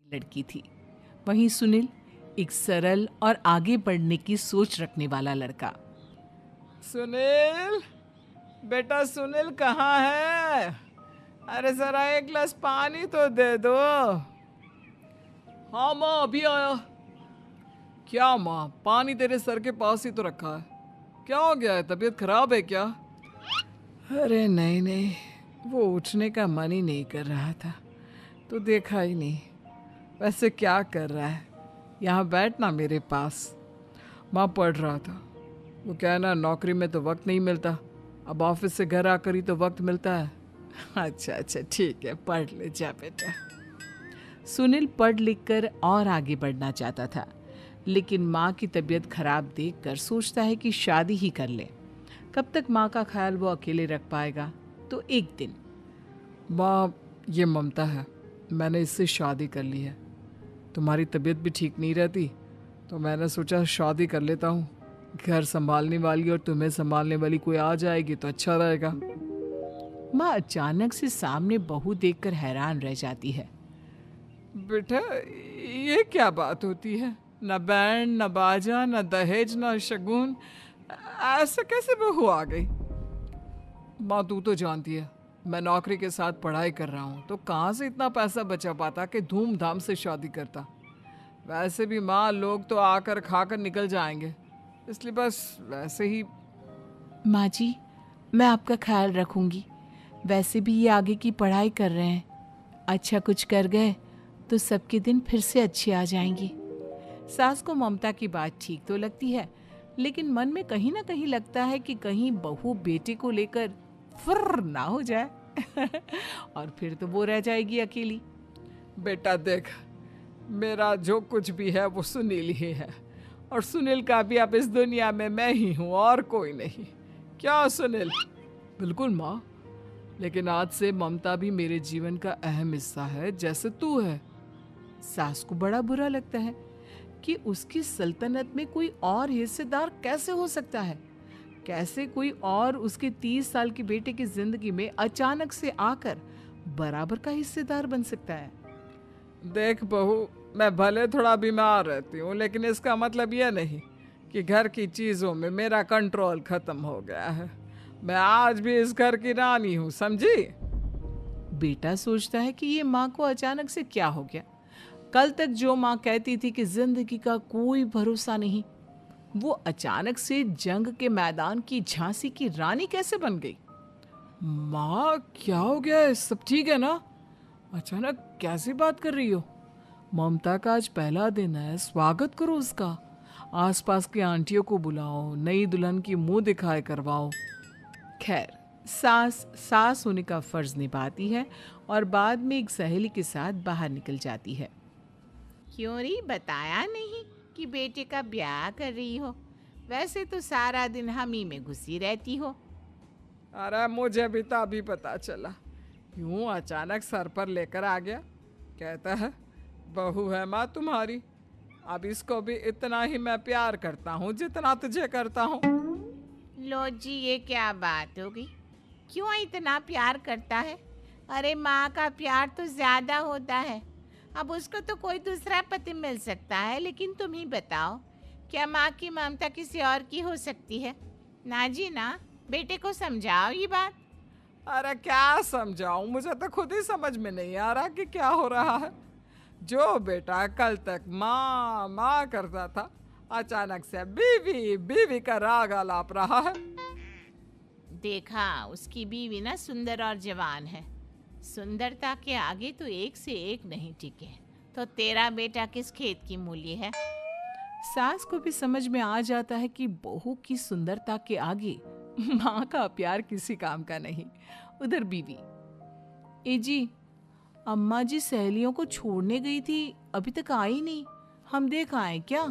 लड़की थी। वहीं सुनील एक सरल और आगे बढ़ने की सोच रखने वाला लड़का। सुनील, बेटा सुनील कहाँ है? अरे जरा एक गिलास पानी तो दे दो। हाँ माँ, अभी आया। क्या माँ, पानी तेरे सर के पास ही तो रखा है। क्या हो गया है, तबीयत खराब है क्या? अरे नहीं नहीं, वो उठने का मन ही नहीं कर रहा था तो देखा ही नहीं। वैसे क्या कर रहा है? यहाँ बैठना मेरे पास। माँ पढ़ रहा था। वो क्या है ना, नौकरी में तो वक्त नहीं मिलता, अब ऑफिस से घर आकर ही तो वक्त मिलता है। अच्छा अच्छा ठीक है, पढ़ ले जा बेटा। सुनील पढ़ लिख कर और आगे बढ़ना चाहता था, लेकिन माँ की तबीयत खराब देखकर सोचता है कि शादी ही कर ले। कब तक माँ का ख्याल वो अकेले रख पाएगा? तो एक दिन। माँ, ये ममता है, मैंने इससे शादी कर ली है। तुम्हारी तबीयत भी ठीक नहीं रहती तो मैंने सोचा शादी कर लेता हूँ। घर संभालने वाली और तुम्हें संभालने वाली कोई आ जाएगी तो अच्छा रहेगा। माँ अचानक से सामने बहू देखकर हैरान रह जाती है। बेटा, ये क्या बात होती है? न बैंड, न बाजा, न दहेज, न शगुन, ऐसा कैसे बहू आ गई? माँ तू तो जानती है, मैं नौकरी के साथ पढ़ाई कर रहा हूँ तो कहाँ से इतना पैसा बचा पाता कि धूमधाम से शादी करता। वैसे भी माँ, लोग तो आकर खाकर निकल जाएंगे, इसलिए बस वैसे ही। माँ जी, मैं आपका ख्याल रखूंगी। वैसे भी ये आगे की पढ़ाई कर रहे हैं, अच्छा कुछ कर गए तो सबके दिन फिर से अच्छे आ जाएंगे। सास को ममता की बात ठीक तो लगती है, लेकिन मन में कहीं ना कहीं लगता है कि कहीं बहू बेटे को लेकर फुर्र ना हो जाए और फिर तो वो रह जाएगी अकेली। बेटा देख, मेरा जो कुछ भी है वो सुनील ही है, और सुनील का भी अब इस दुनिया में मैं ही हूँ और कोई नहीं। क्या सुनील? बिल्कुल माँ, लेकिन आज से ममता भी मेरे जीवन का अहम हिस्सा है, जैसे तू है। सास को बड़ा बुरा लगता है कि उसकी सल्तनत में कोई और हिस्सेदार कैसे हो सकता है। कैसे कोई और उसके 30 साल के बेटे की जिंदगी में अचानक से आकर बराबर का हिस्सेदार बन सकता है। देख बहू, मैं भले थोड़ा बीमार रहती हूँ, लेकिन इसका मतलब यह नहीं कि घर की चीज़ों में मेरा कंट्रोल खत्म हो गया है। मैं आज भी इस घर की रानी हूँ, समझी? बेटा सोचता है कि ये माँ को अचानक से क्या हो गया। कल तक जो माँ कहती थी कि जिंदगी का कोई भरोसा नहीं, वो अचानक से जंग के मैदान की झांसी की रानी कैसे बन गई? माँ क्या हो गया है, सब ठीक है ना? अचानक कैसी बात कर रही हो? ममता का आज पहला दिन है, स्वागत करो उसका। आसपास की आंटियों को बुलाओ, नई दुल्हन की मुंह दिखाए करवाओ। खैर, सास सास होने का फर्ज निभाती है और बाद में एक सहेली के साथ बाहर निकल जाती है। क्यों री, बताया नहीं कि बेटे का ब्याह कर रही हो? वैसे तो सारा दिन हम ही में घुसी रहती हो। अरे मुझे भी तो अभी पता चला, यूं अचानक सर पर लेकर आ गया। कहता है बहू है माँ तुम्हारी। अब इसको भी इतना ही मैं प्यार करता हूँ जितना तुझे करता हूँ। लो जी, ये क्या बात होगी? क्यों इतना प्यार करता है? अरे माँ का प्यार तो ज्यादा होता है। अब उसको तो कोई दूसरा पति मिल सकता है, लेकिन तुम ही बताओ, क्या माँ की ममता किसी और की हो सकती है? ना जी ना, बेटे को समझाओ ये बात। अरे क्या समझाऊं, मुझे तो खुद ही समझ में नहीं आ रहा कि क्या हो रहा है। जो बेटा कल तक माँ माँ करता था, अचानक से बीवी बीवी का राग आलाप रहा है। देखा, उसकी बीवी ना सुंदर और जवान है। सुंदरता के आगे तो एक से एक नहीं टिके, तो तेरा बेटा किस खेत की मूली है? सास को भी समझ में आ जाता है कि बहू की सुंदरता के आगे माँ का प्यार किसी काम का नहीं। उधर बीवी, ए जी, अम्मा जी सहेलियों को छोड़ने गई थी, अभी तक आई नहीं, हम देख आए क्या?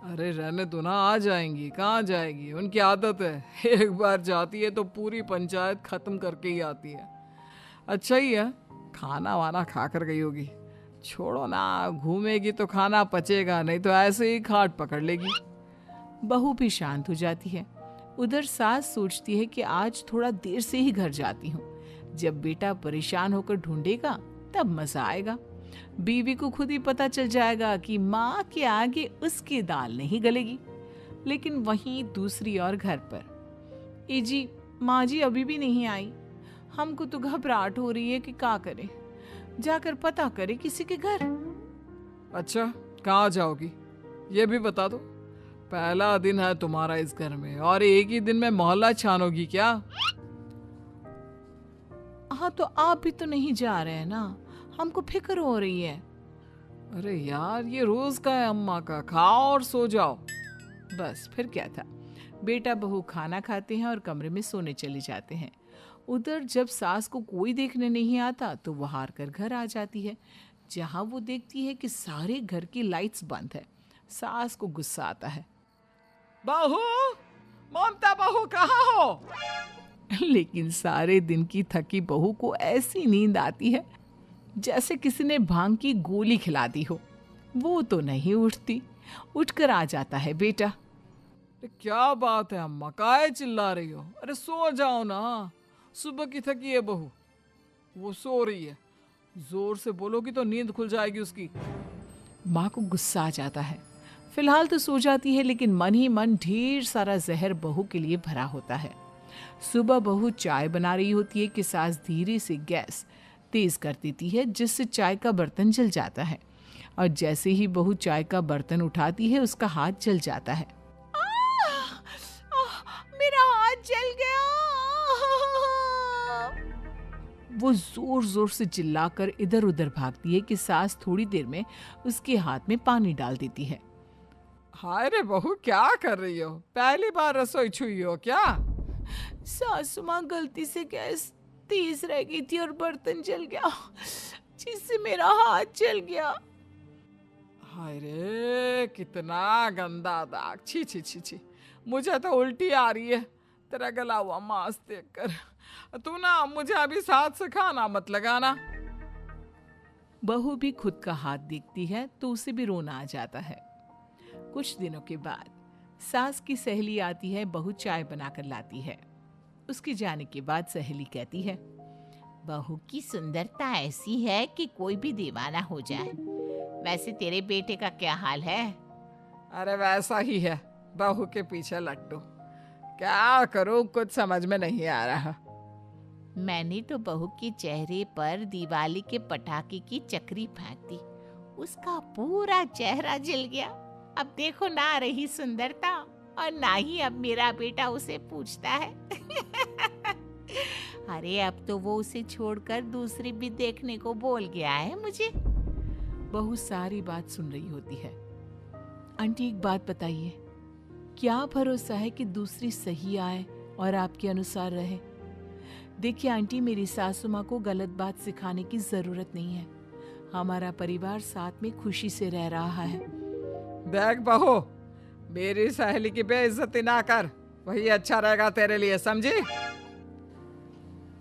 अरे रहने दो ना, आ जाएंगी, कहाँ जाएगी, उनकी आदत है। एक बार जाती है तो पूरी पंचायत खत्म करके ही आती है। अच्छा ही है, खाना वाना खा कर गई होगी। छोड़ो ना, घूमेगी तो खाना पचेगा, नहीं तो ऐसे ही खाट पकड़ लेगी। बहू भी शांत हो जाती है। उधर सास सोचती है कि आज थोड़ा देर से ही घर जाती हूँ। जब बेटा परेशान होकर ढूंढेगा तब मजा आएगा। बीवी को खुद ही पता चल जाएगा कि माँ के आगे उसकी दाल नहीं गलेगी। लेकिन वहीं दूसरी ओर घर पर, ए जी, माँ जी अभी भी नहीं आई। हमको तो घबराहट हो रही है कि क्या करें, जाकर पता करे किसी के घर। अच्छा, कहाँ जाओगी ये भी बता दो। पहला दिन है तुम्हारा इस घर में और एक ही दिन में मोहल्ला छानोगी क्या? हाँ, तो आप भी तो नहीं जा रहे हैं ना, हमको फिक्र हो रही है। अरे यार, ये रोज का है अम्मा का, खाओ और सो जाओ। बस फिर क्या था, बेटा बहू खाना खाते हैं और कमरे में सोने चले जाते हैं। उधर जब सास को कोई देखने नहीं आता तो वो हार कर घर आ जाती है, जहां वो देखती है कि सारे घर की लाइट्स बंद है। सास को गुस्सा आता है। बहू, ममता बहू कहाँ हो? लेकिन सारे दिन की थकी बहू को ऐसी नींद आती है जैसे किसी ने भांग की गोली खिला दी हो। वो तो नहीं उठती। उठकर आ जाता है बेटा। क्या बात है अम्मा, काहे चिल्ला रही हो? अरे सो जाओ ना, सुबह की थकी है बहू। वो सो रही है, जोर से बोलोगी तो नींद खुल जाएगी उसकी। माँ को गुस्सा आ जाता है। फिलहाल तो सो जाती है, लेकिन मन ही मन ढेर सारा जहर बहू के लिए भरा होता है। सुबह बहू चाय बना रही होती है कि सास धीरे से गैस तेज कर देती है, जिससे चाय का बर्तन जल जाता है। और जैसे ही बहू चाय का बर्तन उठाती है उसका हाथ जल जाता है। मेरा हाथ जल गया। वो जोर जोर से चिल्लाकर इधर उधर भागती है कि सास थोड़ी देर में उसके हाथ में पानी डाल देती है। हाय रे बहू, क्या कर रही हो? पहली बार रसोई छुई हो क्या? सासू माँ, गलती से गैस तेज रह गई थी और बर्तन जल गया, जिससे मेरा हाथ जल गया। हाय रे, कितना गंदा दाग। छी छी छी छी, मुझे तो उल्टी आ रही है तेरा गला हुआ मांस देखकर। तू ना मुझे अभी साथ से खाना मत लगाना। बहू भी खुद का हाथ देखती है तो उसे भी रोना आ जाता है। कुछ दिनों के बाद सास की सहेली आती है, बहू चाय बनाकर लाती है। उसके जाने के बाद सहेली कहती है, बहू की सुंदरता ऐसी है कि कोई भी दीवाना हो जाए। वैसे तेरे बेटे का क्या हाल है? अरे वैसा ही है, बहू के पीछे लट्टू। क्या करूं, कुछ समझ में नहीं आ रहा। मैंने तो बहू के चेहरे पर दिवाली के पटाखे की चक्री फेंक दी, उसका पूरा चेहरा जल गया। अब देखो ना रही सुंदरता, और ना ही अब मेरा बेटा उसे पूछता है। अरे अब तो वो उसे छोड़कर दूसरी भी देखने को बोल गया है मुझे। बहू सारी बात सुन रही होती है। आंटी, एक बात बताइए, क्या भरोसा है कि दूसरी सही आए और आपके अनुसार रहे? देखिए आंटी, मेरी सासू माँ को गलत बात सिखाने की जरूरत नहीं है। हमारा परिवार साथ में खुशी से रह रहा है। देख बहू, मेरी सहेली की बेइज्जती ना कर, वही अच्छा रहेगा तेरे लिए, समझी?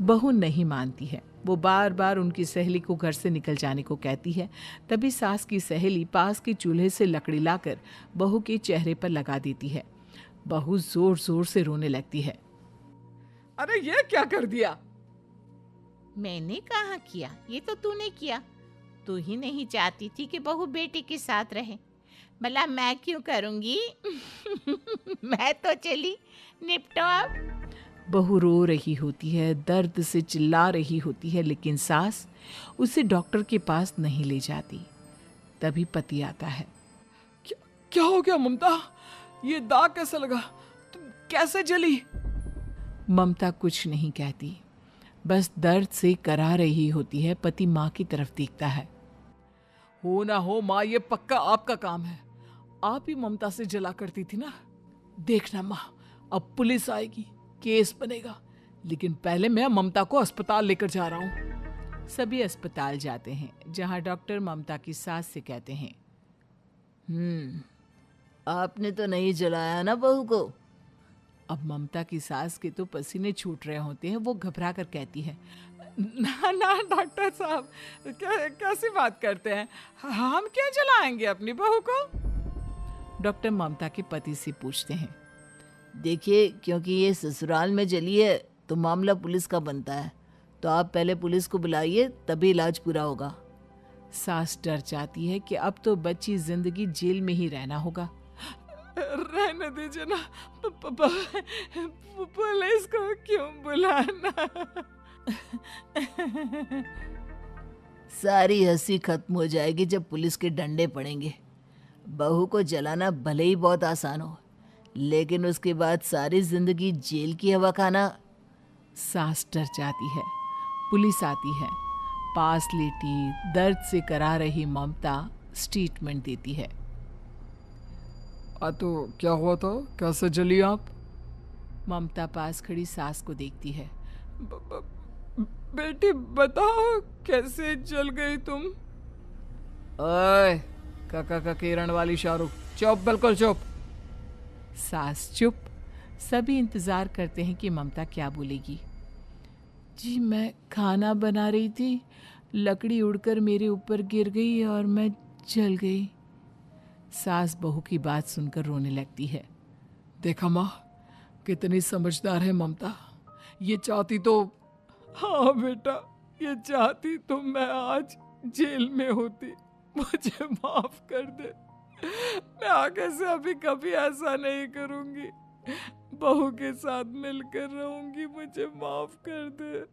बहू नहीं मानती है। वो बार बार उनकी सहेली को घर से निकल जाने को कहती है। तभी सास की सहेली पास के चूल्हे से लकड़ी लाकर बहू के चेहरे पर लगा देती है। बहू जोर जोर से रोने लगती है। अरे ये क्या कर दिया? मैंने कहाँ किया, ये तो तूने किया। तू ही नहीं चाहती थी कि बहू बेटे के साथ रहे, भला मैं क्यों करूंगी? मैं तो चली, निपटो अब। बहू रो रही होती है, दर्द से चिल्ला रही होती है, लेकिन सास उसे डॉक्टर के पास नहीं ले जाती। तभी पति आता है। क्या हो गया ममता? ये दाग कैसे लगा? तुम कैसे जली? ममता कुछ नहीं कहती, बस दर्द से करा रही होती है। पति माँ की तरफ देखता है। हो ना हो माँ, ये पक्का आपका काम है। आप ही ममता से जला करती थी ना। देखना माँ, अब पुलिस आएगी, केस बनेगा, लेकिन पहले मैं ममता को अस्पताल लेकर जा रहा हूँ। सभी अस्पताल जाते हैं, जहाँ डॉक्टर ममता की सास से कहते हैं, आपने तो नहीं जलाया ना बहू को? अब ममता की सास के तो पसीने छूट रहे होते हैं। वो घबरा कर कहती है, ना ना डॉक्टर साहब, कैसी बात करते हैं? हम क्या जलाएंगे अपनी बहू को? डॉक्टर ममता के पति से पूछते हैं, देखिए, क्योंकि ये ससुराल में जली है तो मामला पुलिस का बनता है, तो आप पहले पुलिस को बुलाइए, तभी इलाज पूरा होगा। सास डर जाती है कि अब तो बच्ची जिंदगी जेल में ही रहना होगा। रहने दीजिए ना, पुलिस को क्यों बुलाना? सारी हंसी खत्म हो जाएगी जब पुलिस के डंडे पड़ेंगे। बहू को जलाना भले ही बहुत आसान हो, लेकिन उसके बाद सारी जिंदगी जेल की हवा खाना। सास डर जाती है। पुलिस आती है। पास लेटी दर्द से करा रही ममता स्टेटमेंट देती है। तो क्या हुआ था, कैसे जली आप? ममता पास खड़ी सास को देखती है। बेटी बताओ, कैसे जल गई तुम? ओए, काका का किरण वाली शाहरुख, चुप, बिल्कुल चुप। सास चुप। सभी इंतजार करते हैं कि ममता क्या बोलेगी। जी मैं खाना बना रही थी, लकड़ी उड़कर मेरे ऊपर गिर गई और मैं जल गई। सास बहू की बात सुनकर रोने लगती है। देखा माँ, कितनी समझदार है ममता। ये चाहती तो, हाँ बेटा, ये चाहती तो मैं आज जेल में होती। मुझे माफ कर दे, मैं आगे से अभी कभी ऐसा नहीं करूंगी। बहू के साथ मिलकर रहूंगी, मुझे माफ कर दे।